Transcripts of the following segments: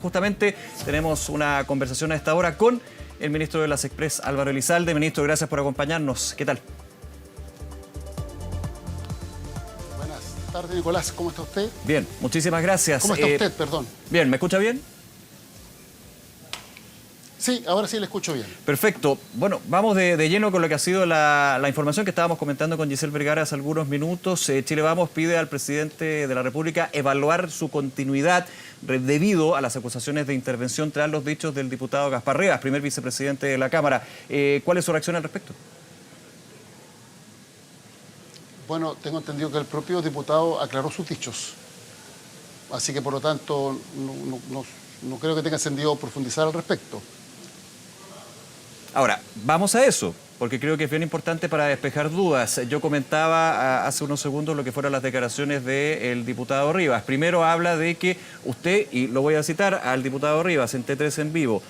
Justamente tenemos una conversación a esta hora con el ministro de las Express, Álvaro Elizalde. Ministro, gracias por acompañarnos. ¿Qué tal? Buenas tardes, Nicolás. ¿Cómo está usted? Bien, muchísimas gracias. ¿Cómo está usted? Perdón. Bien, ¿me escucha bien? Sí, ahora sí le escucho bien. Perfecto. Bueno, vamos de lleno con lo que ha sido la información que estábamos comentando con Giselle Vergara hace algunos minutos. Chile Vamos pide al presidente de la República evaluar su continuidad debido a las acusaciones de intervención tras los dichos del diputado Gaspar Rivas, primer vicepresidente de la Cámara. ¿Cuál es su reacción al respecto? Bueno, tengo entendido que el propio diputado aclaró sus dichos. Así que, por lo tanto, no creo que tenga sentido profundizar al respecto. Ahora, vamos a eso, porque creo que es bien importante para despejar dudas. Yo comentaba hace unos segundos lo que fueron las declaraciones del diputado Rivas. Primero habla de que usted, y lo voy a citar al diputado Rivas en T3 en vivo,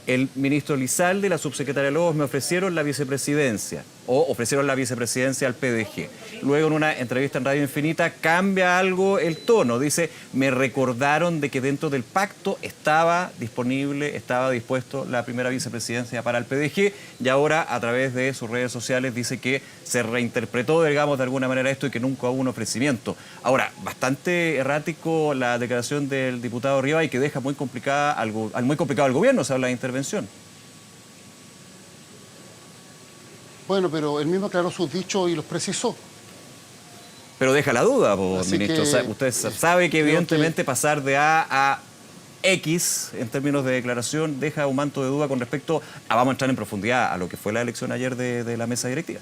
el ministro Elizalde y la subsecretaria Lobos me ofrecieron la vicepresidencia, o ofrecieron la vicepresidencia al PDG. Luego, en una entrevista en Radio Infinita, cambia algo el tono. Dice, me recordaron de que dentro del pacto estaba disponible, estaba dispuesto la primera vicepresidencia para el PDG, y ahora, a través de sus redes sociales, dice que se reinterpretó, digamos, de alguna manera esto y que nunca hubo un ofrecimiento. Ahora, bastante errático la declaración del diputado Rivas y que deja muy complicado al gobierno, se habla de intervención. Bueno, pero él mismo aclaró sus dichos y los precisó. Pero deja la duda, ministro. Usted sabe que evidentemente pasar de A a X en términos de declaración deja un manto de duda con respecto a, vamos a entrar en profundidad, a lo que fue la elección ayer de la mesa directiva.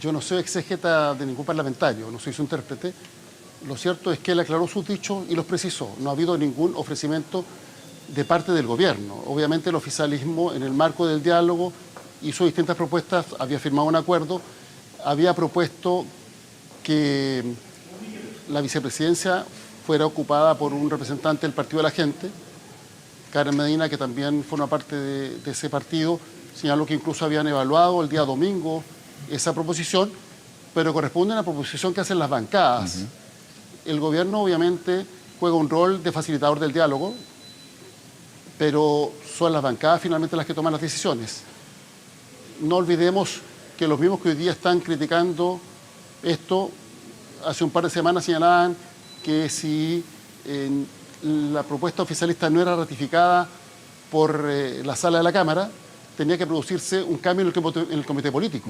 Yo no soy exégeta de ningún parlamentario, no soy su intérprete. Lo cierto es que él aclaró sus dichos y los precisó. No ha habido ningún ofrecimiento de parte del gobierno. Obviamente el oficialismo, en el marco del diálogo, hizo distintas propuestas, había firmado un acuerdo, había propuesto que la vicepresidencia fuera ocupada por un representante del Partido de la Gente. Karen Medina, que también forma parte de ese partido, señaló que incluso habían evaluado el día domingo esa proposición, pero corresponde a una proposición que hacen las bancadas. El gobierno obviamente juega un rol de facilitador del diálogo, pero son las bancadas finalmente las que toman las decisiones. No olvidemos que los mismos que hoy día están criticando esto, hace un par de semanas señalaban que si la propuesta oficialista no era ratificada por la sala de la Cámara, tenía que producirse un cambio en el comité político.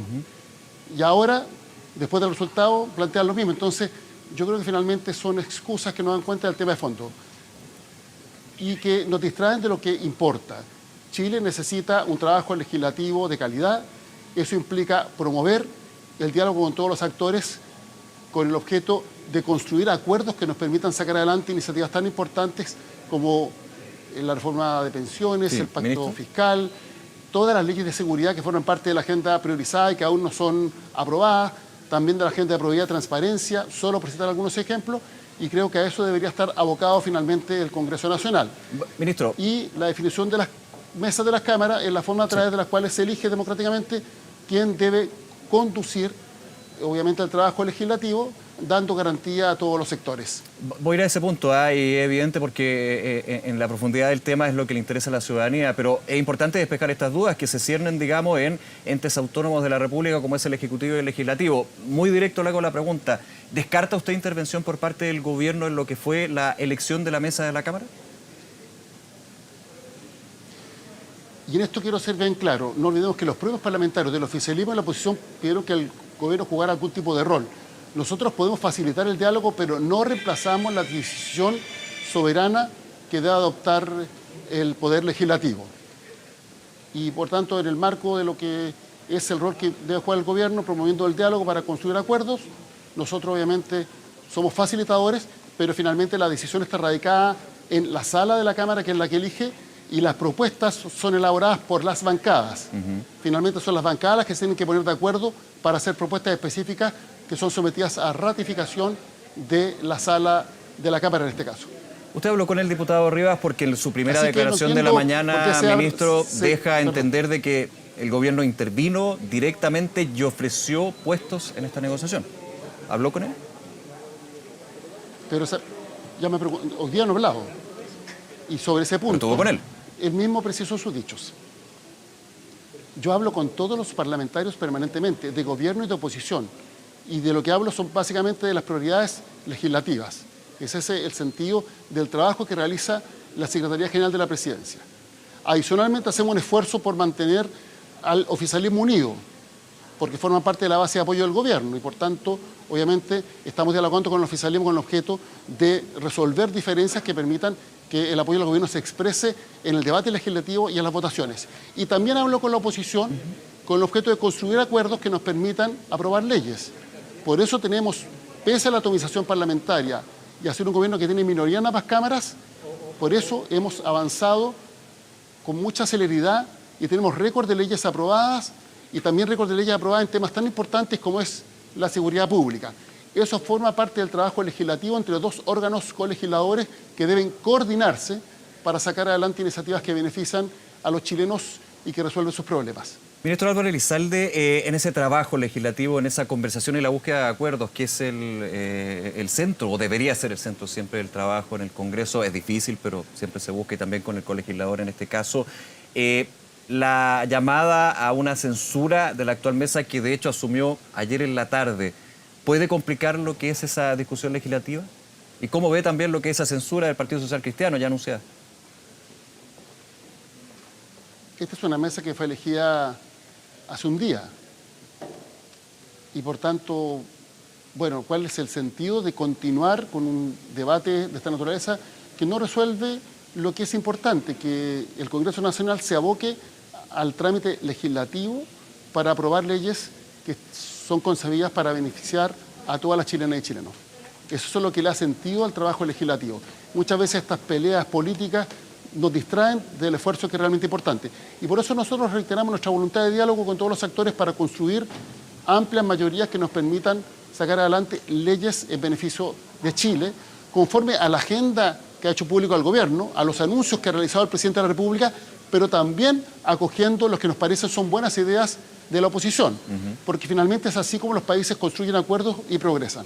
Y ahora, después del resultado, plantean lo mismo. Entonces, yo creo que finalmente son excusas que no dan cuenta del tema de fondo y que nos distraen de lo que importa. Chile necesita un trabajo legislativo de calidad. Eso implica promover el diálogo con todos los actores con el objeto de construir acuerdos que nos permitan sacar adelante iniciativas tan importantes como la reforma de pensiones, el pacto fiscal, todas las leyes de seguridad que forman parte de la agenda priorizada y que aún no son aprobadas, también de la agenda de probidad y transparencia, solo por citar algunos ejemplos, y creo que a eso debería estar abocado finalmente el Congreso Nacional. Ministro. Y la definición de las mesas de las cámaras es la forma a través de las cuales se elige democráticamente quién debe conducir, obviamente, el trabajo legislativo, dando garantía a todos los sectores. Voy a ir a ese punto, y es evidente porque en la profundidad del tema es lo que le interesa a la ciudadanía, pero es importante despejar estas dudas que se ciernen, digamos, en entes autónomos de la República como es el Ejecutivo y el Legislativo. Muy directo le hago la pregunta, ¿descarta usted intervención por parte del gobierno en lo que fue la elección de la mesa de la Cámara? Y en esto quiero ser bien claro, no olvidemos que los propios parlamentarios del oficialismo y la oposición pidieron que el gobierno jugara algún tipo de rol. Nosotros podemos facilitar el diálogo, pero no reemplazamos la decisión soberana que debe adoptar el Poder Legislativo. Y por tanto, en el marco de lo que es el rol que debe jugar el gobierno, promoviendo el diálogo para construir acuerdos, nosotros obviamente somos facilitadores, pero finalmente la decisión está radicada en la sala de la Cámara, que es la que elige, y las propuestas son elaboradas por las bancadas. Finalmente son las bancadas las que se tienen que poner de acuerdo para hacer propuestas específicas que son sometidas a ratificación de la sala de la Cámara en este caso. Usted habló con el diputado Rivas porque en su primera declaración de la mañana, ministro, deja entender de que el gobierno intervino directamente y ofreció puestos en esta negociación. ¿Habló con él? Pero hoy día no he hablado. Y sobre ese punto, estuvo con él. Él mismo precisó sus dichos. Yo hablo con todos los parlamentarios permanentemente, de gobierno y de oposición. Y de lo que hablo son básicamente de las prioridades legislativas. Ese es el sentido del trabajo que realiza la Secretaría General de la Presidencia. Adicionalmente, hacemos un esfuerzo por mantener al oficialismo unido, porque forma parte de la base de apoyo del gobierno y, por tanto, obviamente, estamos dialogando con el oficialismo con el objeto de resolver diferencias que permitan que el apoyo del gobierno se exprese en el debate legislativo y en las votaciones. Y también hablo con la oposición con el objeto de construir acuerdos que nos permitan aprobar leyes. Por eso tenemos, pese a la atomización parlamentaria y a ser un gobierno que tiene minoría en ambas cámaras, por eso hemos avanzado con mucha celeridad y tenemos récord de leyes aprobadas y también récord de leyes aprobadas en temas tan importantes como es la seguridad pública. Eso forma parte del trabajo legislativo entre los dos órganos colegisladores que deben coordinarse para sacar adelante iniciativas que benefician a los chilenos y que resuelven sus problemas. Ministro Álvaro Elizalde, en ese trabajo legislativo, en esa conversación y la búsqueda de acuerdos, que es el centro, o debería ser el centro siempre del trabajo en el Congreso, es difícil, pero siempre se busca y también con el colegislador en este caso, la llamada a una censura de la actual mesa que de hecho asumió ayer en la tarde, ¿puede complicar lo que es esa discusión legislativa? ¿Y cómo ve también lo que es esa censura del Partido Social Cristiano ya anunciada? Esta es una mesa que fue elegida hace un día. Y por tanto, bueno, ¿cuál es el sentido de continuar con un debate de esta naturaleza que no resuelve lo que es importante, que el Congreso Nacional se aboque al trámite legislativo para aprobar leyes que son concebidas para beneficiar a todas las chilenas y chilenos? Eso es lo que le da sentido al trabajo legislativo. Muchas veces estas peleas políticas nos distraen del esfuerzo que es realmente importante. Y por eso nosotros reiteramos nuestra voluntad de diálogo con todos los actores para construir amplias mayorías que nos permitan sacar adelante leyes en beneficio de Chile, conforme a la agenda que ha hecho público el gobierno, a los anuncios que ha realizado el presidente de la República, pero también acogiendo los que nos parecen son buenas ideas de la oposición, porque finalmente es así como los países construyen acuerdos y progresan.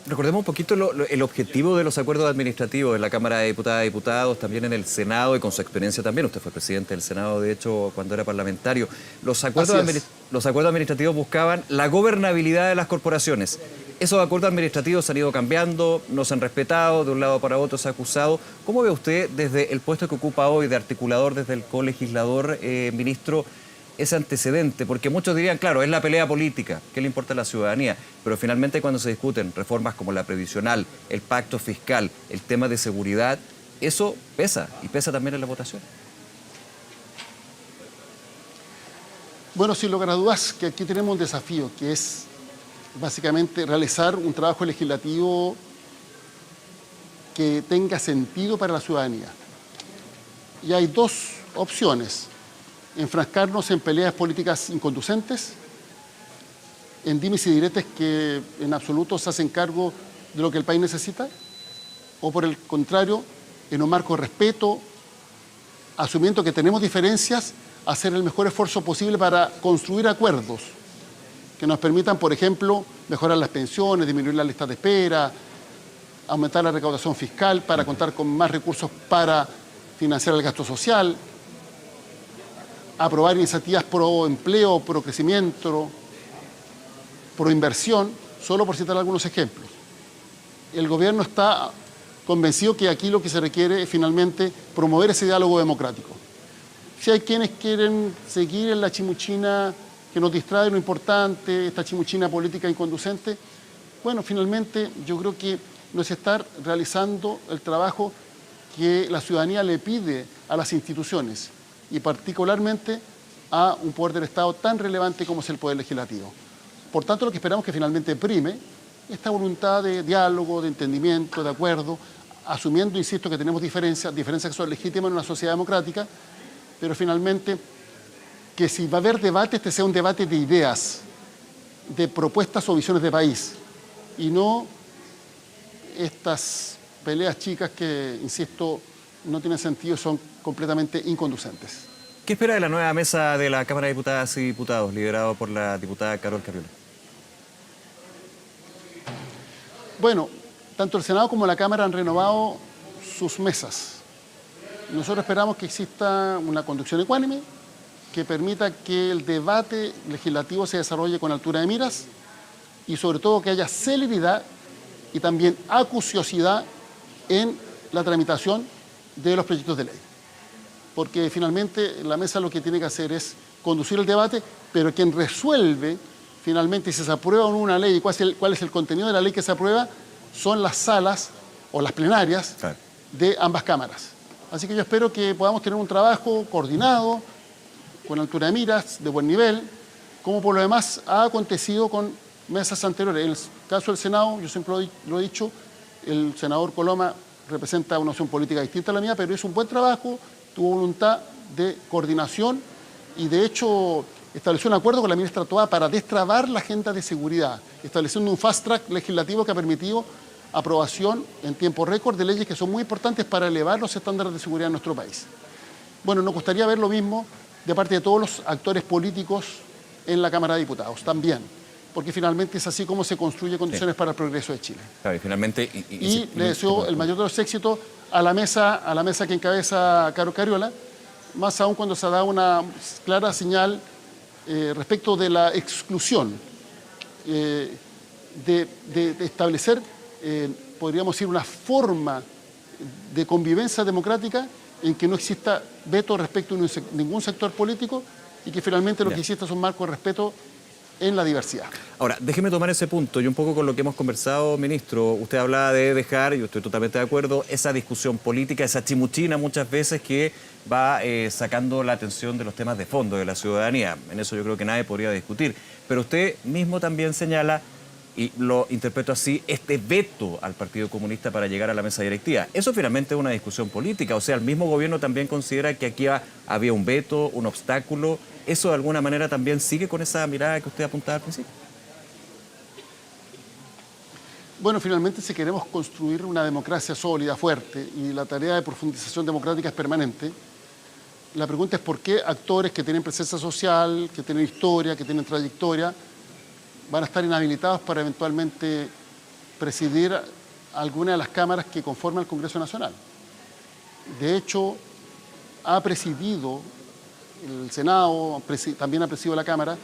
Recordemos un poquito el objetivo de los acuerdos administrativos en la Cámara de Diputadas y Diputados, también en el Senado y con su experiencia también. Usted fue presidente del Senado, de hecho, cuando era parlamentario. Los acuerdos administrativos buscaban la gobernabilidad de las corporaciones. Esos acuerdos administrativos han ido cambiando, no se han respetado, de un lado para otro se ha acusado. ¿Cómo ve usted desde el puesto que ocupa hoy de articulador, desde el colegislador, ministro, ese antecedente? Porque muchos dirían, claro, es la pelea política, ¿qué le importa a la ciudadanía? Pero finalmente cuando se discuten reformas como la previsional, el pacto fiscal, el tema de seguridad, eso pesa, y pesa también en la votación. Bueno, sin lugar a dudas, que aquí tenemos un desafío, que es básicamente realizar un trabajo legislativo que tenga sentido para la ciudadanía. Y hay dos opciones: enfrascarnos en peleas políticas inconducentes, en dimes y diretes que en absoluto se hacen cargo de lo que el país necesita, o por el contrario, en un marco de respeto, asumiendo que tenemos diferencias, hacer el mejor esfuerzo posible para construir acuerdos que nos permitan, por ejemplo, mejorar las pensiones, disminuir las listas de espera, aumentar la recaudación fiscal para contar con más recursos para financiar el gasto social, aprobar iniciativas pro empleo, pro crecimiento, pro inversión, solo por citar algunos ejemplos. El gobierno está convencido que aquí lo que se requiere es finalmente promover ese diálogo democrático. Si hay quienes quieren seguir en la chimuchina que nos distrae lo importante, esta chimuchina política inconducente, bueno, finalmente yo creo que no se está realizando el trabajo que la ciudadanía le pide a las instituciones, y particularmente a un poder del Estado tan relevante como es el Poder Legislativo. Por tanto, lo que esperamos es que finalmente prime esta voluntad de diálogo, de entendimiento, de acuerdo, asumiendo, insisto, que tenemos diferencias que son legítimas en una sociedad democrática, pero finalmente que si va a haber debate, este sea un debate de ideas, de propuestas o visiones de país, y no estas peleas chicas que, insisto, no tienen sentido y son completamente inconducentes. ¿Qué espera de la nueva mesa de la Cámara de Diputadas y Diputados, liderado por la diputada Carol Cariola? Bueno, tanto el Senado como la Cámara han renovado sus mesas. Nosotros esperamos que exista una conducción ecuánime que permita que el debate legislativo se desarrolle con altura de miras y sobre todo que haya celeridad y también acuciosidad en la tramitación de los proyectos de ley. Porque finalmente la mesa lo que tiene que hacer es conducir el debate, pero quien resuelve finalmente si se aprueba o no una ley y cuál es el contenido de la ley que se aprueba son las salas o las plenarias de ambas cámaras. Así que yo espero que podamos tener un trabajo coordinado, con altura de miras, de buen nivel, como por lo demás ha acontecido con mesas anteriores. En el caso del Senado, yo siempre lo he dicho, el senador Coloma representa una opción política distinta a la mía, pero hizo un buen trabajo, tuvo voluntad de coordinación y de hecho estableció un acuerdo con la ministra Toá para destrabar la agenda de seguridad, estableciendo un fast track legislativo que ha permitido aprobación en tiempo récord de leyes que son muy importantes para elevar los estándares de seguridad en nuestro país. Bueno, nos gustaría ver lo mismo de parte de todos los actores políticos en la Cámara de Diputados también, porque finalmente es así como se construye condiciones para el progreso de Chile. Claro, y finalmente... Y le deseo el mayor de los éxitos a la mesa que encabeza Caro Cariola, más aún cuando se da una clara señal respecto de la exclusión, de establecer, podríamos decir, una forma de convivencia democrática en que no exista veto respecto a ningún sector político y que finalmente lo que existe es un marco de respeto en la diversidad. Ahora, déjeme tomar ese punto y un poco con lo que hemos conversado, ministro. Usted hablaba de dejar, y yo estoy totalmente de acuerdo, esa discusión política, esa chimuchina muchas veces que va sacando la atención de los temas de fondo de la ciudadanía. En eso yo creo que nadie podría discutir. Pero usted mismo también señala, y lo interpreto así, este veto al Partido Comunista para llegar a la mesa directiva. Eso finalmente es una discusión política. O sea, el mismo gobierno también considera que aquí había un veto, un obstáculo. ¿Eso de alguna manera también sigue con esa mirada que usted apuntaba al principio? Bueno, finalmente si queremos construir una democracia sólida, fuerte, y la tarea de profundización democrática es permanente, la pregunta es por qué actores que tienen presencia social, que tienen historia, que tienen trayectoria, van a estar inhabilitados para eventualmente presidir alguna de las cámaras que conforman el Congreso Nacional. De hecho, ha presidido el Senado, también ha presidido la Cámara,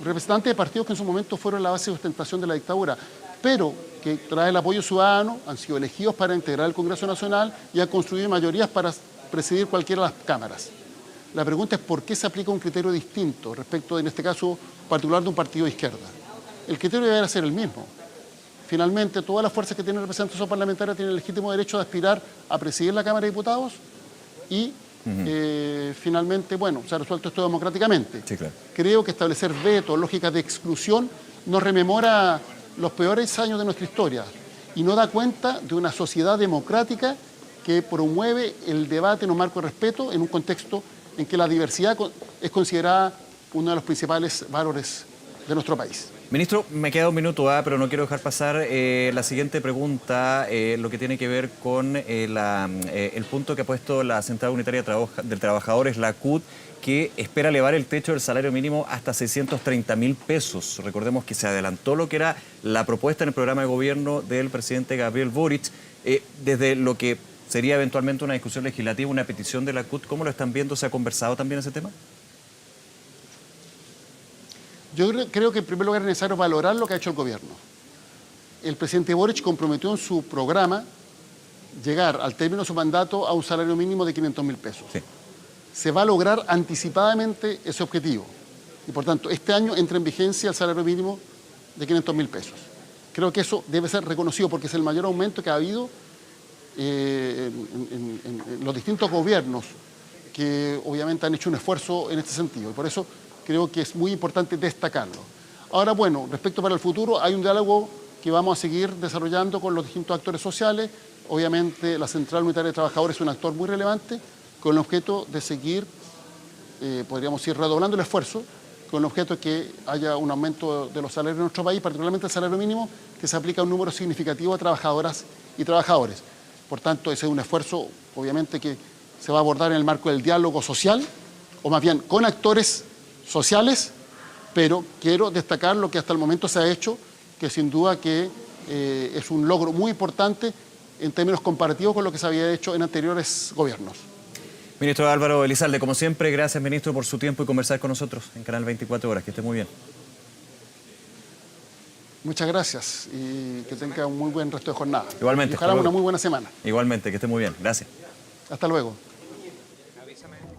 representantes de partidos que en su momento fueron la base de sustentación de la dictadura, pero que tras el apoyo ciudadano han sido elegidos para integrar el Congreso Nacional y han construido mayorías para presidir cualquiera de las cámaras. La pregunta es por qué se aplica un criterio distinto respecto, en este caso, particular de un partido de izquierda. El criterio debe ser el mismo. Finalmente, todas las fuerzas que tienen representación parlamentaria tienen el legítimo derecho de aspirar a presidir la Cámara de Diputados y finalmente, bueno, se ha resuelto esto democráticamente. Sí, claro. Creo que establecer vetos, lógicas de exclusión, nos rememora los peores años de nuestra historia y no da cuenta de una sociedad democrática que promueve el debate en un marco de respeto en un contexto en que la diversidad es considerada uno de los principales valores de nuestro país. Ministro, me queda un minuto, pero no quiero dejar pasar la siguiente pregunta, lo que tiene que ver con el punto que ha puesto la Central Unitaria del Trabajadores, la CUT, que espera elevar el techo del salario mínimo hasta 630.000 pesos. Recordemos que se adelantó lo que era la propuesta en el programa de gobierno del presidente Gabriel Boric. Desde lo que sería eventualmente una discusión legislativa, una petición de la CUT, ¿cómo lo están viendo? ¿Se ha conversado también ese tema? Yo creo que en primer lugar es necesario valorar lo que ha hecho el gobierno. El presidente Boric comprometió en su programa llegar al término de su mandato a un salario mínimo de 500.000 pesos. Sí. Se va a lograr anticipadamente ese objetivo. Y por tanto, este año entra en vigencia el salario mínimo de 500.000 pesos. Creo que eso debe ser reconocido porque es el mayor aumento que ha habido en los distintos gobiernos que obviamente han hecho un esfuerzo en este sentido. Y por eso creo que es muy importante destacarlo. Ahora, bueno, respecto para el futuro, hay un diálogo que vamos a seguir desarrollando con los distintos actores sociales. Obviamente, la Central Unitaria de Trabajadores es un actor muy relevante con el objeto de seguir, podríamos ir redoblando el esfuerzo, con el objeto de que haya un aumento de los salarios en nuestro país, particularmente el salario mínimo, que se aplica a un número significativo de trabajadoras y trabajadores. Por tanto, ese es un esfuerzo, obviamente, que se va a abordar en el marco del diálogo social, o más bien con actores sociales, pero quiero destacar lo que hasta el momento se ha hecho, que sin duda que es un logro muy importante en términos comparativos con lo que se había hecho en anteriores gobiernos. Ministro Álvaro Elizalde, como siempre, gracias, ministro, por su tiempo y conversar con nosotros en Canal 24 Horas. Que esté muy bien. Muchas gracias y que tenga un muy buen resto de jornada. Igualmente. Y ojalá una muy buena semana. Igualmente, que esté muy bien. Gracias. Hasta luego.